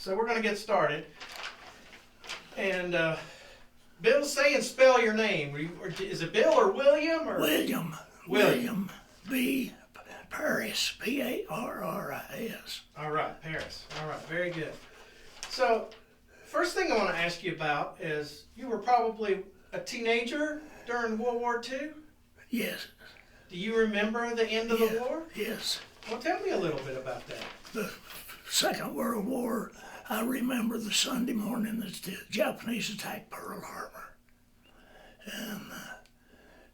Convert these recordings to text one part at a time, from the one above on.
So we're going to get started. And Bill, say and spell your name. Is it Bill or William? Or? William. William. B. Parris. Parris. All right, Parris. All right, very good. So, first thing I want to ask you about is you were probably a teenager during World War II? Yes. Do you remember the end of the war? Yes. Well, tell me a little bit about that. The Second World War, I remember the Sunday morning that the Japanese attacked Pearl Harbor. And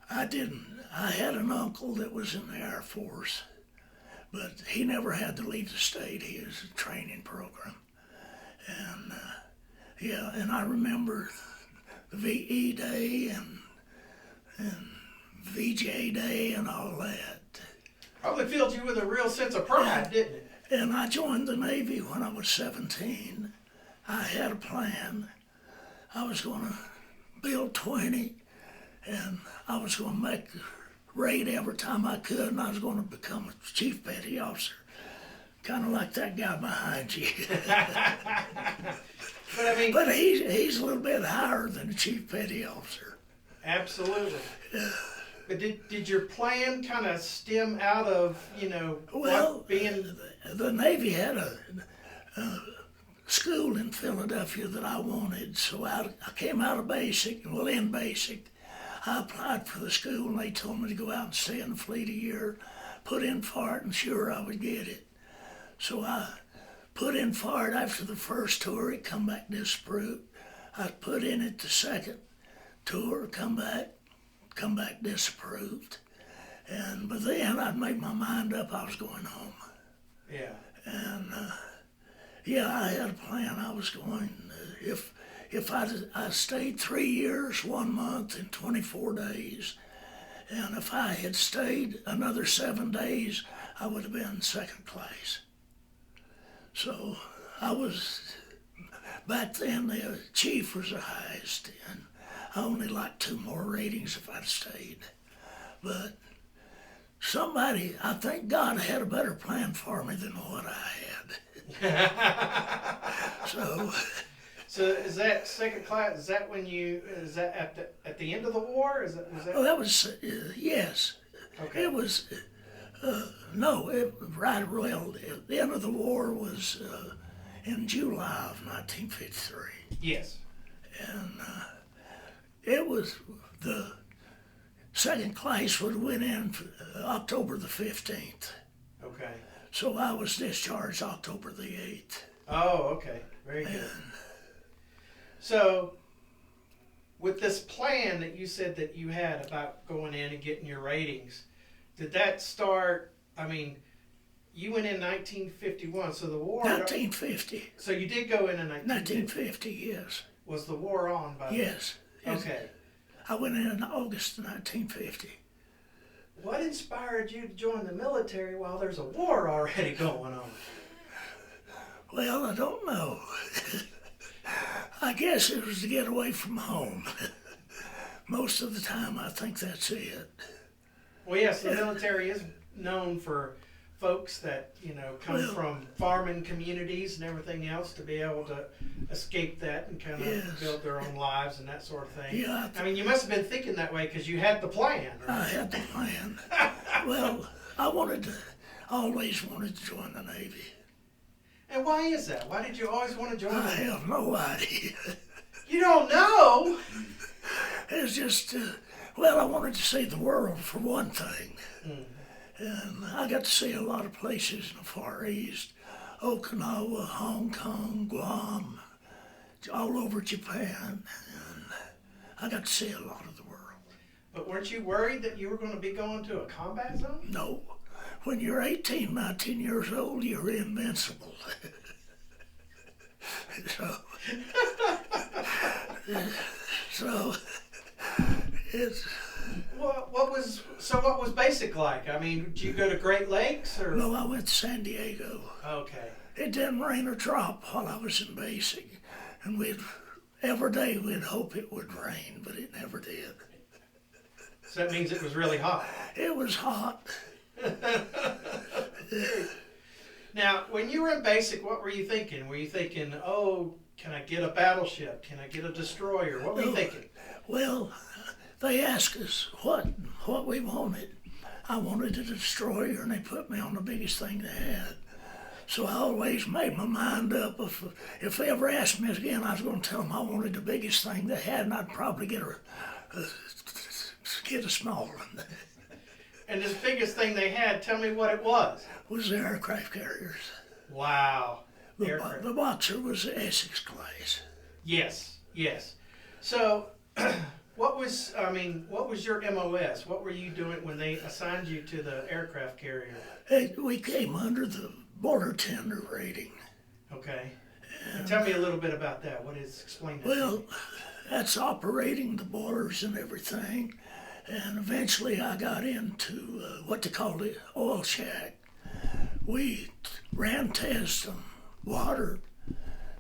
I had an uncle that was in the Air Force, but he never had to leave the state. He was a training program. And and I remember the VE Day and VJ Day and all that. Probably filled you with a real sense of pride, didn't it? And I joined the Navy when I was 17. I had a plan. I was going to build 20, and I was going to make a raid every time I could, and I was going to become a chief petty officer. Kind of like that guy behind you. But he's a little bit higher than a chief petty officer. Absolutely. But did your plan kind of stem out of, being... The Navy had a school in Philadelphia that I wanted, so I came out of basic. Well, in basic, I applied for the school, and they told me to go out and stay in the fleet a year, put in for it, and sure I would get it. So I put in for it after the first tour, it come back disapproved. I put in it the second tour, come back disapproved. And by then I'd made my mind up I was going home. Yeah. And I had a plan. I was going, if I stayed 3 years, 1 month, and 24 days, and if I had stayed another 7 days, I would have been second class. So I was, back then the chief was the highest, and I only liked 2 more ratings if I'd stayed. But I think God had a better plan for me than what I had. So is that second class? Is that is that at the end of the war? Was that? Oh, that was yes. Okay. It was right around the end of the war was in July of 1953. Yes. And it was the second class would went in October the 15th. Okay. So I was discharged October the 8th. Oh, okay. Very good. So, with this plan that you said that you had about going in and getting your ratings, did that start, you went in 1951, so the war... 1950. So you did go in 1950, yes. Was the war on by then? Yes. Okay. I went in August of 1950. What inspired you to join the military while there's a war already going on? Well, I don't know. I guess it was to get away from home. Most of the time, I think that's it. Well, yes, the military is known for folks that, come from farming communities and everything else to be able to escape that and kind of build their own lives and that sort of thing. Yeah. You must have been thinking that way because you had the plan. Right? I had the plan. Well, I always wanted to join the Navy. And why is that? Why did you always want to join the Navy? I have no idea. You don't know? It's just, I wanted to see the world for one thing. Mm. And I got to see a lot of places in the Far East. Okinawa, Hong Kong, Guam, all over Japan. And I got to see a lot of the world. But weren't you worried that you were going to be going to a combat zone? No. When you're 18, 19 years old, you're invincible. so it's... What was basic like? Did you go to Great Lakes or? No, I went to San Diego. Okay. It didn't rain or drop while I was in basic, and every day we'd hope it would rain, but it never did. So that means it was really hot. It was hot. Now, when you were in basic, what were you thinking? Were you thinking, oh, can I get a battleship? Can I get a destroyer? What were you Oh, thinking? well, they asked us what we wanted. I wanted a destroyer, and they put me on the biggest thing they had. So I always made my mind up. If they ever asked me again, I was going to tell them I wanted the biggest thing they had, and I'd probably get a small one. And this biggest thing they had, tell me what it was. Was the aircraft carriers. Wow. The Boxer was the Essex class. Yes, yes. So, what was your MOS? What were you doing when they assigned you to the aircraft carrier? We came under the border tender rating. Okay. And tell me a little bit about that. Explain that? Well, that's operating the borders and everything. And eventually I got into what they call the oil shack. We ran tests on water.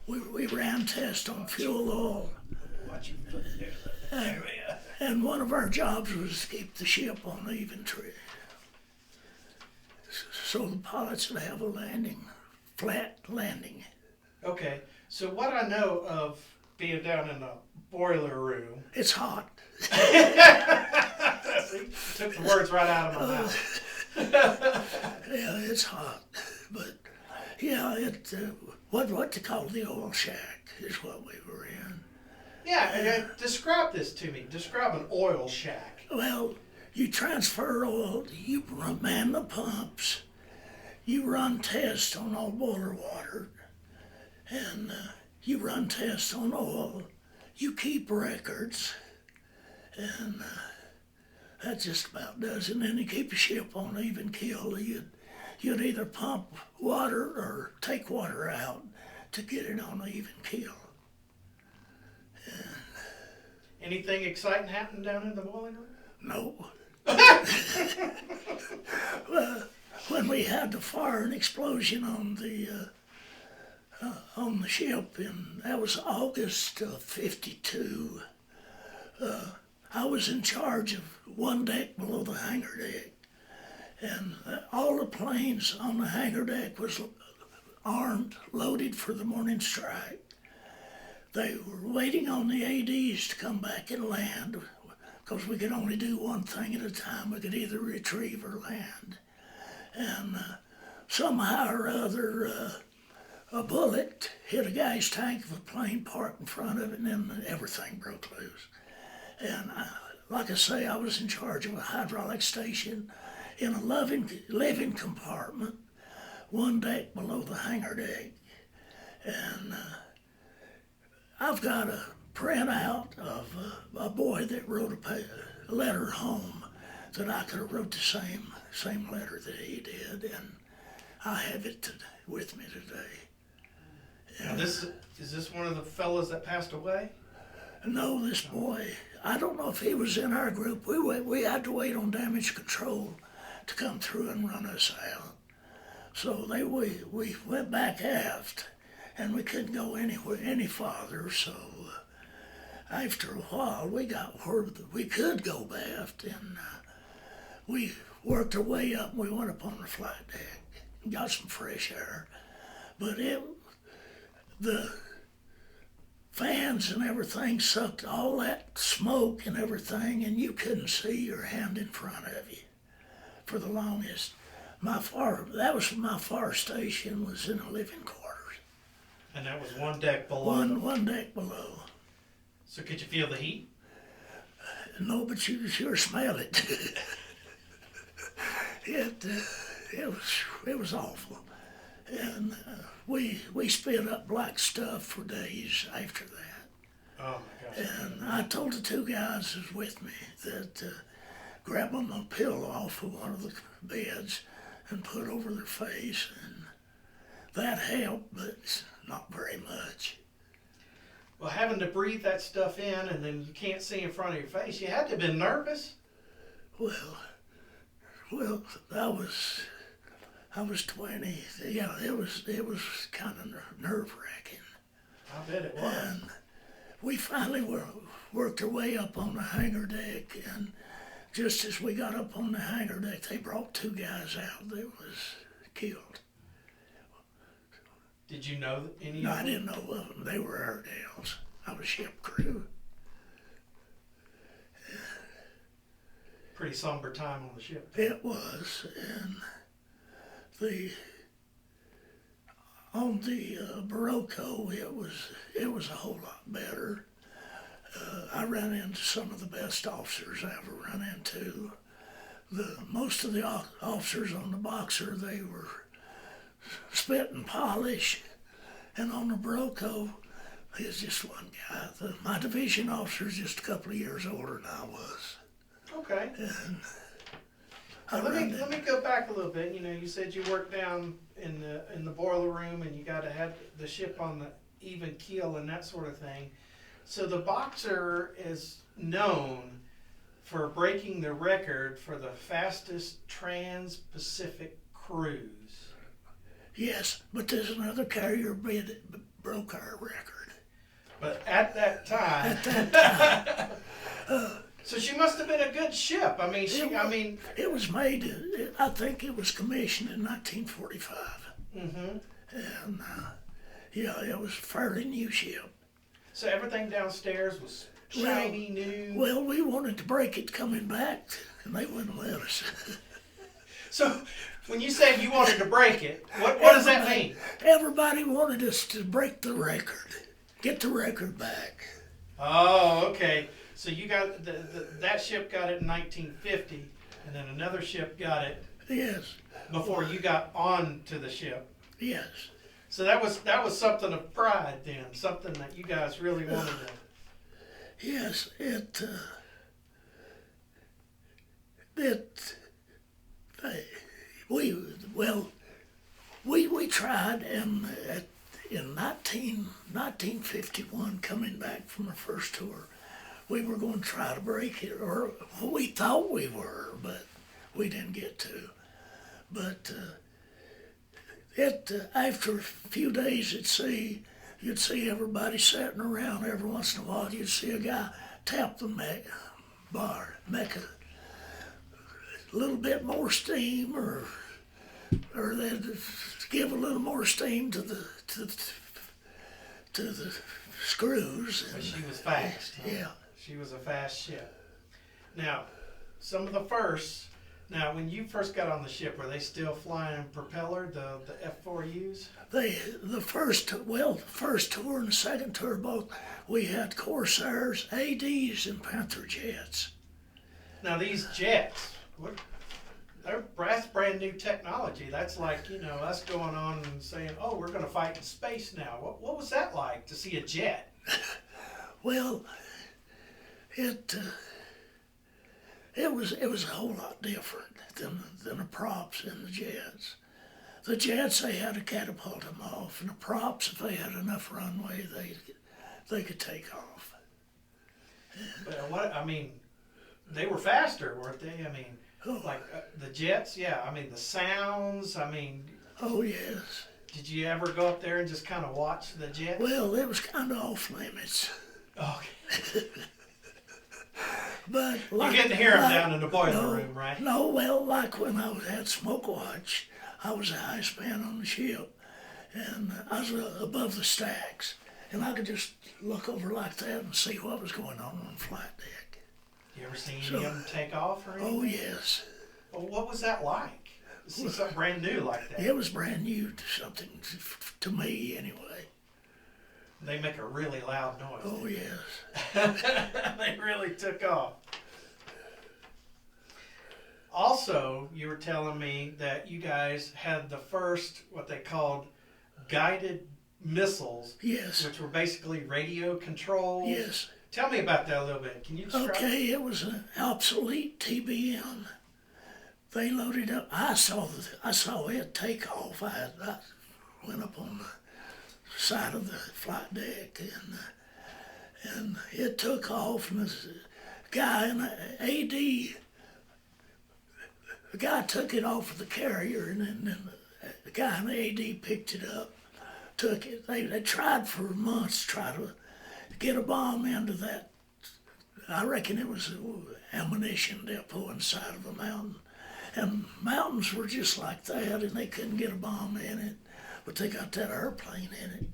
We ran tests on fuel oil. Watch your foot there. And one of our jobs was to keep the ship on even tree. So the pilots would have a flat landing. Okay. So what I know of being down in the boiler room. It's hot. See, took the words right out of my mouth. Yeah, it's hot. But yeah, what they call the oil shack is what we were in. Yeah, and describe this to me. Describe an oil shack. Well, you transfer oil, you man the pumps, you run tests on all boiler water, and you run tests on oil. You keep records, and that just about does it. And then you keep a ship on even keel. You'd either pump water or take water out to get it on even keel. Anything exciting happened down in the boiler room? No. When we had the fire and explosion on the ship, and that was August of '52. I was in charge of one deck below the hangar deck, and all the planes on the hangar deck was armed, loaded for the morning strike. They were waiting on the ADs to come back and land, because we could only do one thing at a time. We could either retrieve or land. And somehow or other, a bullet hit a guy's tank of a plane parked in front of it, and then everything broke loose. And like I say, I was in charge of a hydraulic station in a living compartment, one deck below the hangar deck. And I've got a printout of a boy that wrote a letter home that I could have wrote the same letter that he did, and I have it with me today. Now is this one of the fellas that passed away? No, this boy, I don't know if he was in our group. We had to wait on damage control to come through and run us out. So we went back aft, and we couldn't go anywhere any farther. So after a while, we got word that we could go aft, and we worked our way up. And we went up on the flight deck and got some fresh air, but the fans and everything sucked all that smoke and everything, and you couldn't see your hand in front of you for the longest. That was my fire station was in the living quarters. And that was one deck below. One deck below. So could you feel the heat? No, but you sure smell it. It was awful, and we spit up black stuff for days after that. Oh my gosh. And I told the two guys who was with me that grab them a pillow off of one of the beds and put over their face, and that helped, but not very much. Well, having to breathe that stuff in and then you can't see in front of your face, you had to have been nervous. Well, I was 20. Yeah, it was kind of nerve-wracking. I bet it was. And we finally worked our way up on the hangar deck, and just as we got up on the hangar deck, they brought two guys out that was killed. Did you know any No, of I them? didn't know of them. They were Airedales. I was ship crew. Pretty somber time on the ship. It was, and the on the Barocco, it was a whole lot better. I ran into some of the best officers I ever run into. Most of the officers on the Boxer, they were spit and polish, and on the Barocco, he was just one guy. My division officer is just a couple of years older than I was. Okay. And Let me go back a little bit. You know, you said you worked down in the boiler room, and you got to have the ship on the even keel and that sort of thing. So the Boxer is known for breaking the record for the fastest trans-Pacific cruise. Yes, but there's another carrier broke our record. But at that time, At that time, so she must have been a good ship. I mean, it was made, I think it was commissioned in 1945. mm-hmm. And yeah, it was a fairly new ship. So everything downstairs was shiny, new. Well, we wanted to break it coming back, and they wouldn't let us. So when you said you wanted to break it, what does that mean? Everybody wanted us to break the record, get the record back. Oh, okay. So you got that ship got it in 1950, and then another ship got it Yes, before you got on to the ship. yes. So that was something of pride then, something that you guys really wanted to. Yes, we tried, and in 1951, coming back from our first tour, we were going to try to break it, or we thought we were, but we didn't get to. But after a few days at sea, you'd see everybody sitting around. Every once in a while, you'd see a guy tap the make a little bit more steam, or they'd give a little more steam to the screws. But she was fast. Huh? Yeah. She was a fast ship. Now, some of the first. Now, when you first got on the ship, were they still flying propeller, the F4Us? The first tour and the second tour both, we had Corsairs, ADs, and Panther jets. Now, these jets, that's brand new technology. That's like, us going on and saying, oh, we're going to fight in space now. What was that like to see a jet? Well, it was a whole lot different than the props and the jets. The jets, they had to catapult them off, and the props, if they had enough runway, they could take off. But they were faster, weren't they? Like the jets, yeah. The sounds. Oh yes. Did you ever go up there and just kind of watch the jets? Well, it was kind of off limits. Okay. But you get to hear them down in the boiler room, right? No, well, like when I had smoke watch, I was the highest man on the ship, and I was above the stacks, and I could just look over like that and see what was going on the flight deck. You ever seen any of them take off or anything? Oh yes. Well, what was that like? To see something brand new like that? It was brand new to me anyway. They make a really loud noise. Oh yes. They really took off. Also, you were telling me that you guys had the first, what they called guided missiles. Yes. Which were basically radio controlled. Yes. Tell me about that a little bit. Can you describe? Okay, it was an obsolete TBM. They loaded up. I saw it take off. I went up on the side of the flight deck, and it took off, and this guy in the AD, the guy took it off of the carrier, and then the guy in the AD picked it up, took it. They tried for months to try to get a bomb into that. I reckon it was an ammunition depot inside of a mountain. And mountains were just like that, and they couldn't get a bomb in it. but they got that airplane in it.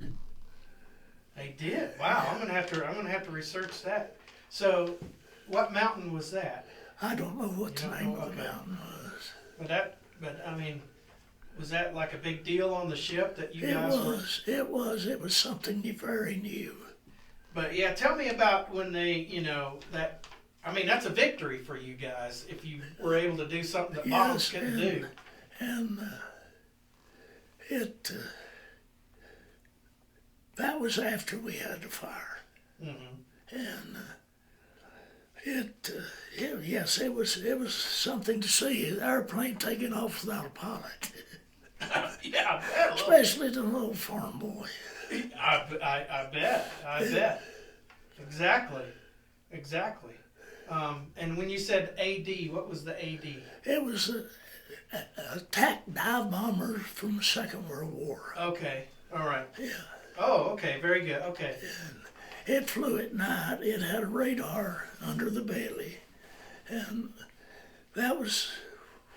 They did. Wow, I'm gonna have to research that. So, what mountain was that? I don't know what You the don't name know? of the Okay. mountain was. But I mean, was that like a big deal on the ship that you It guys were? was. It was something very new. But yeah, tell me about when they, that. I mean, that's a victory for you guys if you were able to do something that moms couldn't do. And that was after we had the fire. Mm-hmm. And yes, it was something to see. An airplane taking off without a pilot, Yeah, I bet. especially the little farm boy. I bet. Exactly. And when you said AD, what was the AD? It was a attack dive bomber from the Second World War. Okay, all right. Yeah. Oh, okay, very good. Okay. It flew at night. It had a radar under the belly. And that was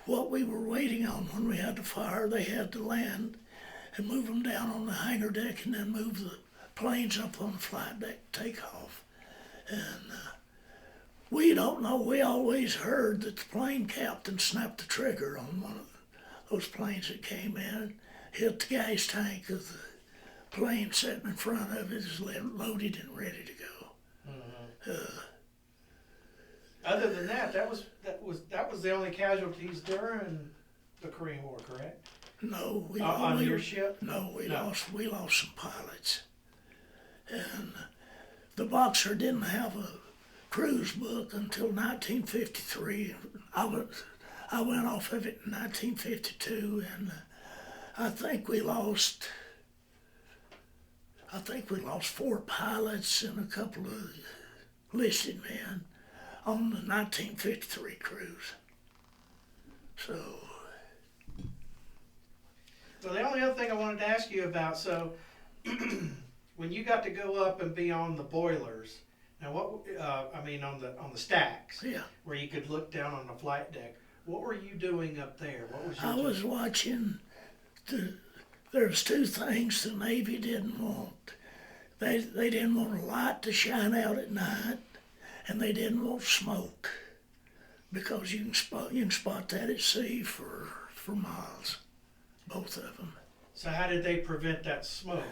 what we were waiting on when we had the fire. They had to land and move them down on the hangar deck and then move the planes up on the flight deck to take off. And we don't know. We always heard that the plane captain snapped the trigger on one of those planes that came in, hit the gas tank of the plane sitting in front of it is loaded and ready to go. Mm-hmm. Other than that, that was the only casualties during the Korean War, correct? No, On your ship? No, we lost some pilots, and the Boxer didn't have a cruise book until 1953. I went off of it in 1952, and I think we lost 4 pilots and a couple of listed men on the 1953 cruise. So. So the only other thing I wanted to ask you about, so when you got to go up and be on the boilers, now what, on the stacks, Yeah. where you could look down on the flight deck, what were you doing up there? What was your I was watching. There's 2 things the Navy didn't want. They didn't want a light to shine out at night, and they didn't want smoke, because you can spot that at sea for miles, both of them. So how did they prevent that smoke?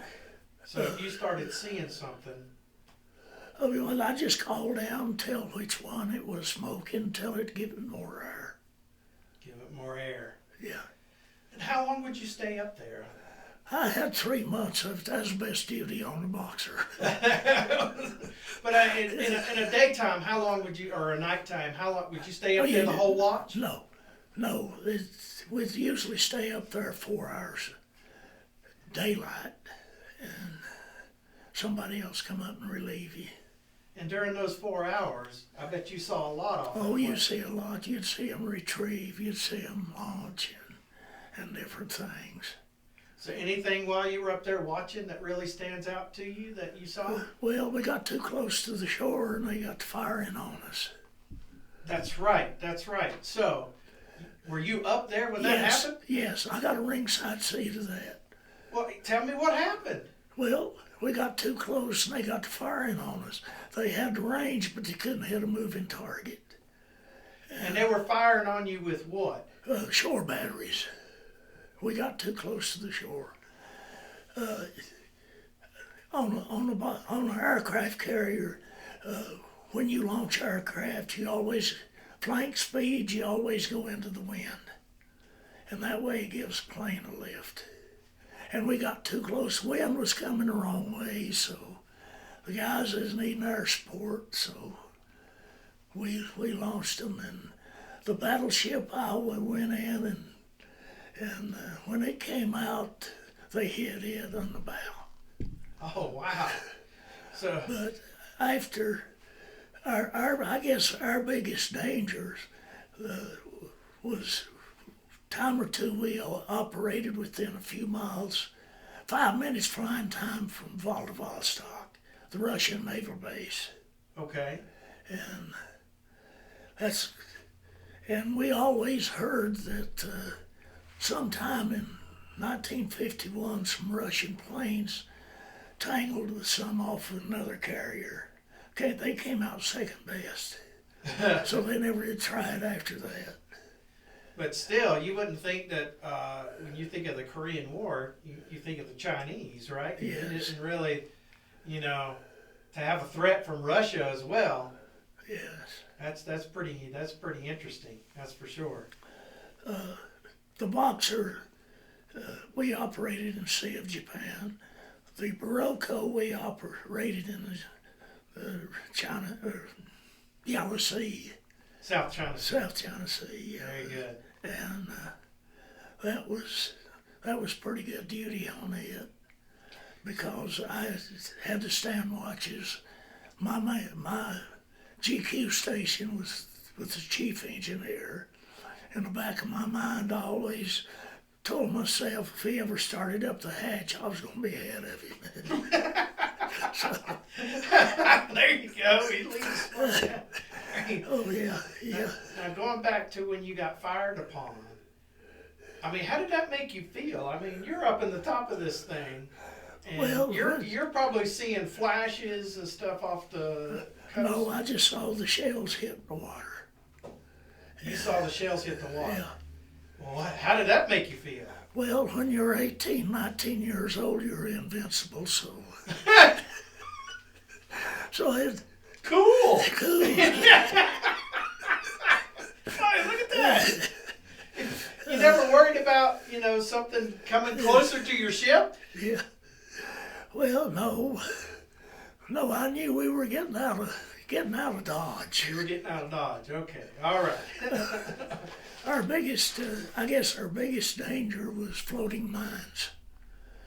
So if you started seeing something, Well, I just called down and tell which one it was smoking until it give it more air. give it more air. Yeah. And how long would you stay up there? I had 3 months of it. That was best duty on the Boxer. But in a daytime, how long would you, or a nighttime, how long would you stay up there the whole watch? No. We'd usually stay up there 4 hours daylight, and somebody else come up and relieve you. And during those 4 hours, I bet you saw a lot of them. Oh, you'd see a lot. You'd see them retrieve. You'd see them launch and different things. So anything while you were up there watching that really stands out to you that you saw? Well, we got too close to the shore and they got firing on us. That's right. So, were you up there when that happened? Yes, I got a ringside seat of that. Well, tell me what happened. Well, we got too close and they got firing on us. They had the range, but they couldn't hit a moving target. And they were firing on you with what? Shore batteries. We got too close to the shore. On an aircraft carrier, when you launch aircraft, you always flank speed. You always go into the wind, and that way it gives the plane a lift. And we got too close. Wind was coming the wrong way, so the guys is needing air support. So we launched them, and the battleship Iowa went in and when it came out, they hit it on the bow. Oh, wow. So, But after I guess our biggest dangers was time or 2 we operated within a few miles, 5 minutes flying time from Vladivostok, the Russian naval base, okay. and we always heard that sometime in 1951, some Russian planes tangled with some off of another carrier. Okay, they came out second best, so they never did try it after that. But still, you wouldn't think that when you think of the Korean War, you think of the Chinese, right? Yes. You didn't really, to have a threat from Russia as well. Yes. That's pretty interesting. That's for sure. The Boxer, we operated in the Sea of Japan. The Barocco, we operated in the China, Yellow Sea. South China Sea. South China Sea. Very good. And that was pretty good duty on it, because I had to stand watches. My GQ station was with the chief engineer. In the back of my mind, I always told myself if he ever started up the hatch, I was going to be ahead of him. So, there you go. He leads. oh yeah. Now going back to when you got fired upon, I mean, how did that make you feel? I mean, you're up in the top of this thing, and Well, you're probably seeing flashes and stuff off the coast. No, I just saw the shells hit the water. You saw the shells hit the water. Yeah. Well, how did that make you feel? Well, when you're 18, 19 years old, you're invincible, so... so it... Cool! Cool. Hey, look at that! You never worried about, something coming closer to your ship? Yeah. Well, no. No, I knew we were getting out of Dodge. You were getting out of Dodge. Okay. All right. Our biggest danger was floating mines.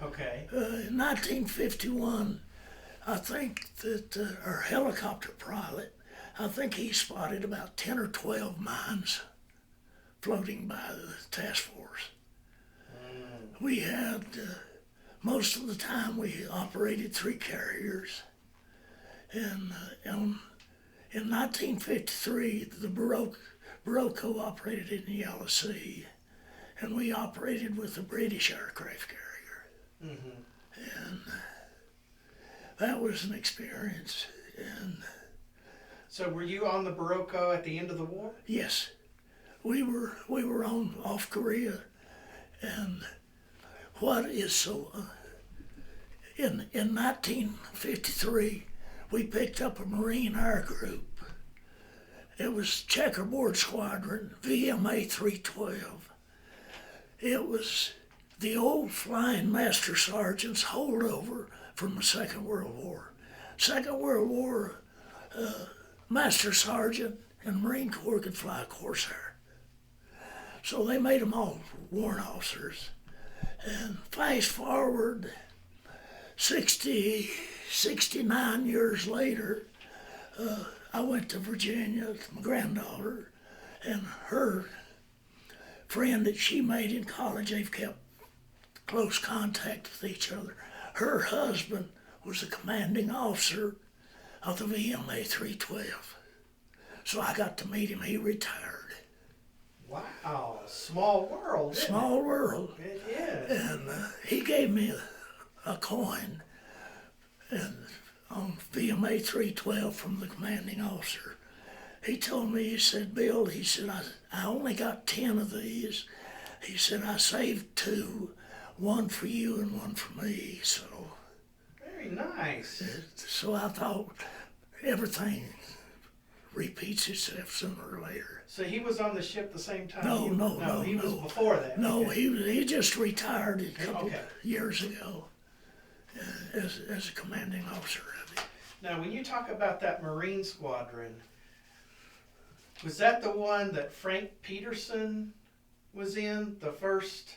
Okay. In 1951, I think that our helicopter pilot, I think he spotted about 10 or 12 mines floating by the task force. We had, most of the time we operated 3 carriers. And in 1953, the Barocco operated in the Yellow Sea, and we operated with a British aircraft carrier. Mm-hmm. And that was an experience. And so were you on the Barocco at the end of the war? yes, we were off Korea. And what is so in 1953, we picked up a Marine Air Group. It was Checkerboard Squadron, VMA 312. It was the old Flying Master Sergeant's holdover from the Second World War. Second World War, Master Sergeant and Marine Corps could fly Corsair. So they made them all warrant officers. And fast forward 69 years later, I went to Virginia with my granddaughter, and her friend that she made in college, they've kept close contact with each other. Her husband was the commanding officer of the VMA 312. So I got to meet him. He retired. Wow, small world. Isn't Small world. It is. And he gave me a coin and on VMA 312 from the commanding officer. He told me, he said, Bill, he said, I only got 10 of these. He said, I saved 2, one for you and one for me. So, Very nice. so I thought everything repeats itself sooner or later. So he was on the ship the same time? No, he was before that. No, Okay. he just retired a couple Okay. years ago as a commanding officer of it. Now, when you talk about that Marine squadron, was that the one that Frank Peterson was in? The first,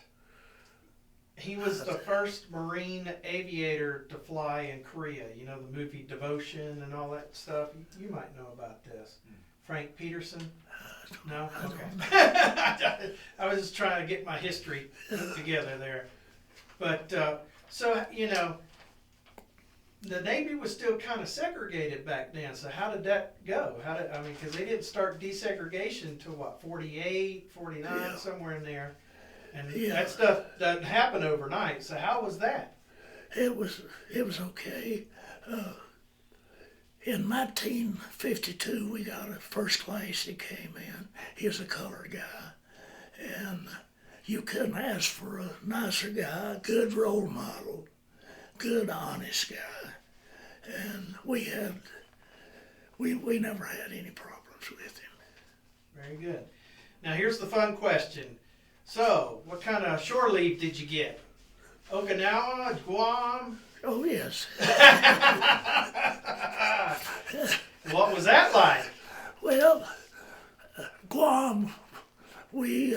he was the first Marine aviator to fly in Korea. You know, the movie Devotion and all that stuff. You might know about this. Frank Peterson? No? Okay. I was just trying to get my history put together there. But, so, the Navy was still kind of segregated back then. So how did that go? Because they didn't start desegregation until what, 48, 49, Yeah. somewhere in there. And Yeah. that stuff doesn't happen overnight. So how was that? It was okay. In 1952, we got a first class that came in. He was a colored guy, and you couldn't ask for a nicer guy, good role model, good honest guy, and we never had any problems with him. Very good. Now here's the fun question. So, what kind of shore leave did you get? Okinawa, Guam? Oh yes. What was that like? Well, Guam, we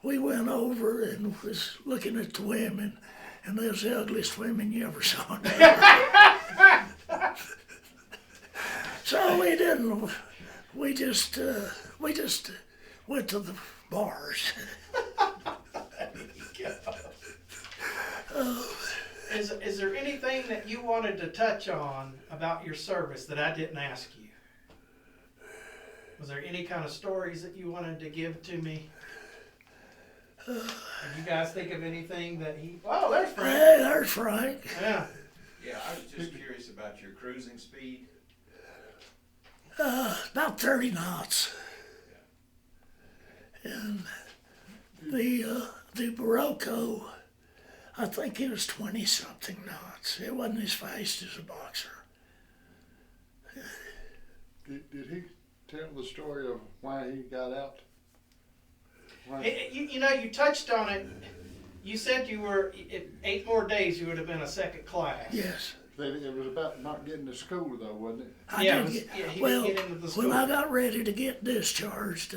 went over and was looking at the women, and they was the ugliest women you ever saw. So we didn't. We just went to the bars. Is there anything that you wanted to touch on about your service that I didn't ask you? Was there any kind of stories that you wanted to give to me? Did you guys think of anything that he... Oh, there's Frank. Hey, there's Frank. Yeah. Yeah, I was just curious about your cruising speed. About 30 knots. And the Barocco, I think it was 20-something knots. It wasn't as fast as a Boxer. Did he tell the story of why he got out? You touched on it. You said you were, 8 more days you would have been a second class. Yes. It was about not getting to school, though, wasn't it? I Yeah, did he well, didn't get into the when school. I got ready to get discharged,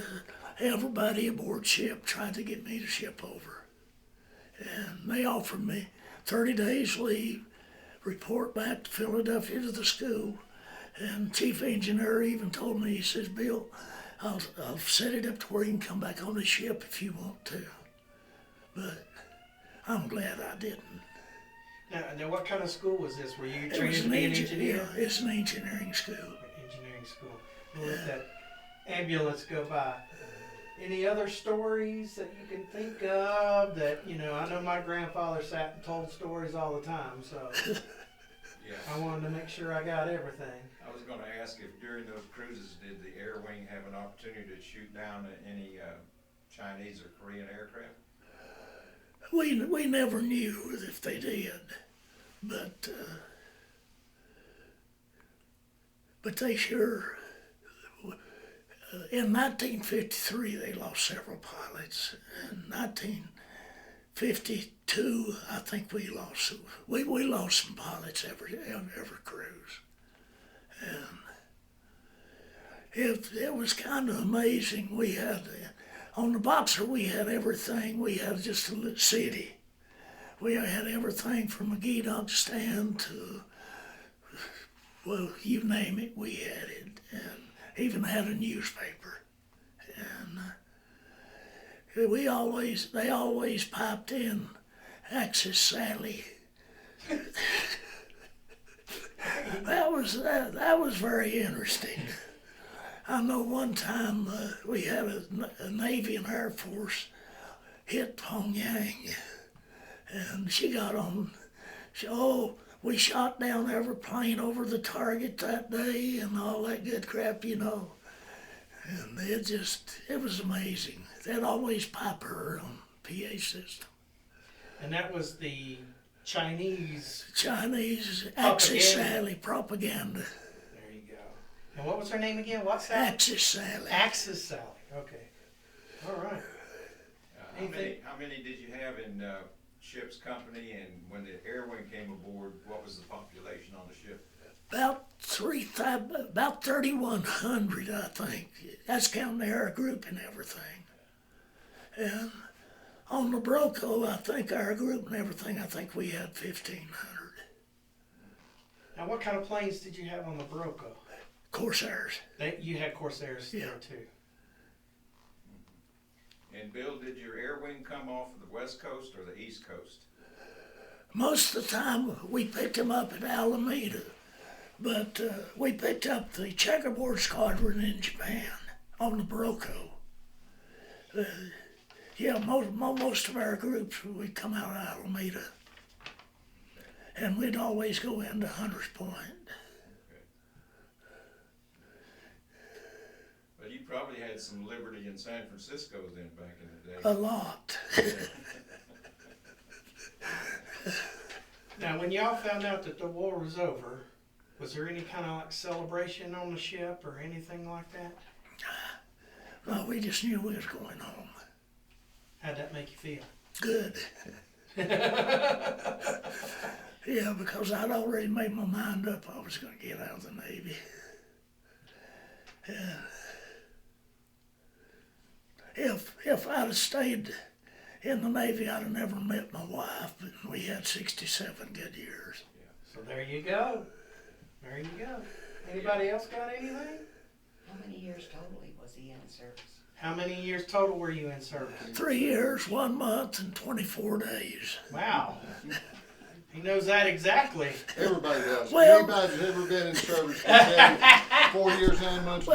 everybody aboard ship tried to get me to ship over. And they offered me 30 days leave, report back to Philadelphia to the school. And chief engineer even told me, he says, Bill, I'll set it up to where you can come back on the ship if you want to. But I'm glad I didn't. Now, what kind of school was this? Were you It trained was to an be an engineer? Yeah, it's an engineering school. Engineering school. We'll let that ambulance go by. Any other stories that you can think of that, I know my grandfather sat and told stories all the time, so Yeah. I wanted to make sure I got everything. I was going to ask if during those cruises, did the Air Wing have an opportunity to shoot down any Chinese or Korean aircraft? We never knew if they did, but they sure. In 1953, they lost several pilots. In 1952, I think we lost some pilots every cruise, and it was kind of amazing. We had on the Boxer, we had everything. We had just a little city. We had everything from a Gedunk stand to, well, you name it, we had it, and even had a newspaper. And they always piped in Axis Sally. That was very interesting. I know one time we had a Navy and Air Force hit Pyongyang, and she got on. We shot down every plane over the target that day, and all that good crap, And it was amazing. They'd always pipe her on PA system. And that was the Chinese Axis Sally propaganda. There you go. And what was her name again? What's that? Axis Sally. Axis Sally. Okay. All right. How many did you have in ship's company, and when the Air Wing came aboard, what was the population on the ship? About 3,100, I think. That's counting the air group and everything. And on the Broco, I think our group and everything, I think we had 1,500. Now, what kind of planes did you have on the Broco? Corsairs. You had Corsairs there too. And Bill, did your Air Wing come off of the West Coast or the East Coast? Most of the time, we picked them up at Alameda. But we picked up the checkerboard squadron in Japan on the Broco. Yeah, most of our groups, we'd come out of Alameda. And we'd always go into Hunters Point. Well, you probably had some liberty in San Francisco then back in the day. A lot. Now, when y'all found out that the war was over, was there any kind of like celebration on the ship or anything like that? No, we just knew we was going home. How'd that make you feel? Good. Yeah, because I'd already made my mind up I was going to get out of the Navy. Yeah. If I'd have stayed in the Navy, I'd have never met my wife, but we had 67 good years. So there you go. There you go. Anybody else got anything? How many years totally was he in service? How many years total were you in service? 3 years, 1 month, and 24 days. Wow. He knows that exactly. Everybody does. Well- Anybody that's ever been in service can tell you 4 years, 9 months.